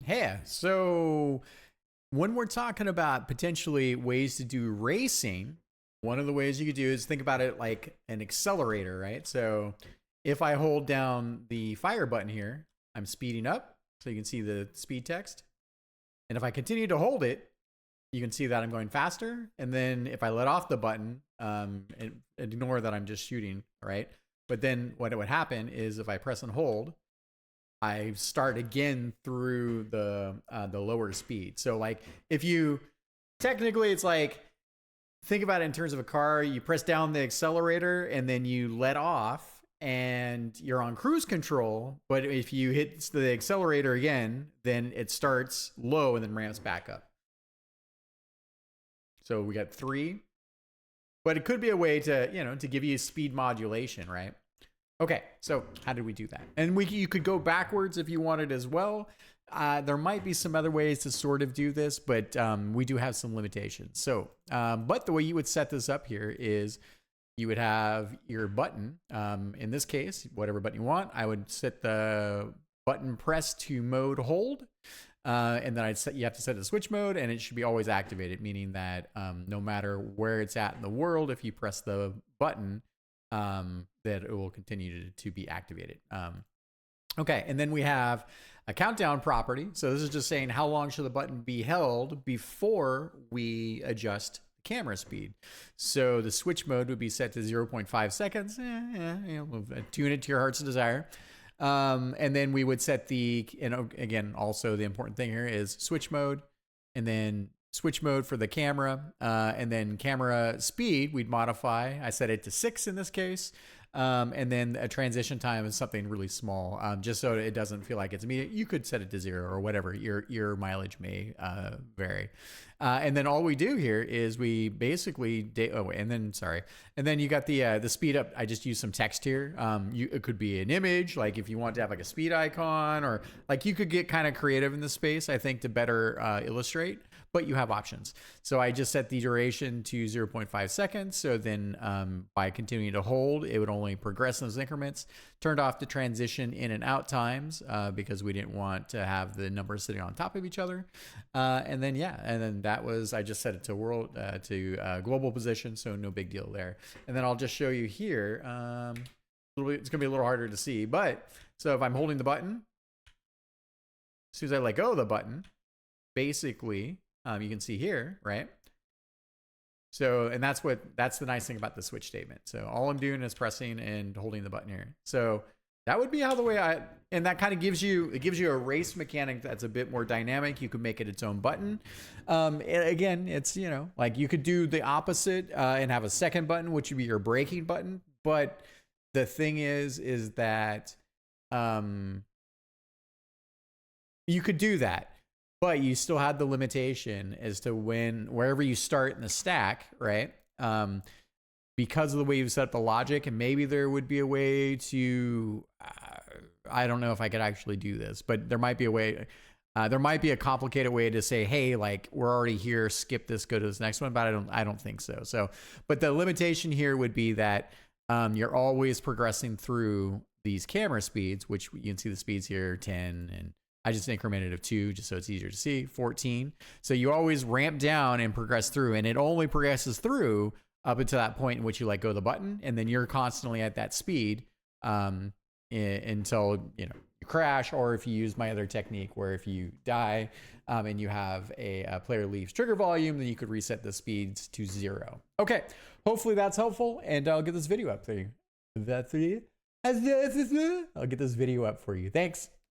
Hey, so when we're talking about potentially ways to do racing, one of the ways you could do is think about it like an accelerator, right? So if I hold down the fire button here, I'm speeding up, so you can see the speed text. And if I continue to hold it, you can see that I'm going faster. And then if I let off the button, and ignore that I'm just shooting, right? But then what would happen is if I press and hold, I start again through the lower speed. So like if you technically it's like think about it in terms of a car, you press down the accelerator and then you let off and you're on cruise control, but if you hit the accelerator again, then it starts low and then ramps back up. So we got 3. But it could be a way to, to give you speed modulation, right? Okay, so how did we do that? And you could go backwards if you wanted as well. There might be some other ways to sort of do this, but we do have some limitations. So, but the way you would set this up here is you would have your button. In this case, whatever button you want, I would set the button press to mode hold. And then you have to set the switch mode, and it should be always activated, meaning that no matter where it's at in the world, if you press the button, that it will continue to be activated. Okay, and then we have a countdown property. So this is just saying how long should the button be held before we adjust the camera speed. So the switch mode would be set to 0.5 seconds. We'll tune it to your heart's desire. And then we would set again, also the important thing here is switch mode, and then switch mode for the camera, and then camera speed, we'd modify. I set it to 6 in this case. And then a transition time is something really small, just so it doesn't feel like it's immediate. You could set it to 0 or whatever. Your mileage may vary. And then all we do here is we basically and then you got the speed up. I just use some text here. It could be an image, like if you want to have like a speed icon, or like you could get kind of creative in this space, I think, to better illustrate. But you have options. So I just set the duration to 0.5 seconds. So then by continuing to hold, it would only progress in those increments. Turned off the transition in and out times because we didn't want to have the numbers sitting on top of each other. And then that was, I just set it to global position. So no big deal there. And then I'll just show you here. It's gonna be a little harder to see, but so if I'm holding the button, as soon as I let go of the button, basically, you can see here, right? So, and that's the nice thing about the switch statement. So all I'm doing is pressing and holding the button here. So that would be how and that kind of gives you a race mechanic that's a bit more dynamic. You could make it its own button. Again, it's, like you could do the opposite and have a second button, which would be your braking button. But the thing is that you could do that. But you still had the limitation as to wherever you start in the stack, right? Because of the way you've set up the logic, and maybe there would be a way to, I don't know if I could actually do this, but there might be a way, there might be a complicated way to say, hey, like we're already here, skip this, go to this next one, but I don't think so. So, but the limitation here would be that you're always progressing through these camera speeds, which you can see the speeds here, 10, and I just incremented of 2 just so it's easier to see, 14. So you always ramp down and progress through, and it only progresses through up until that point in which you let go of the button, and then you're constantly at that speed until you crash, or if you use my other technique where if you die and you have a player leaves trigger volume, then you could reset the speeds to 0. Okay, hopefully that's helpful, and I'll get this video up for you. I'll get this video up for you. Thanks.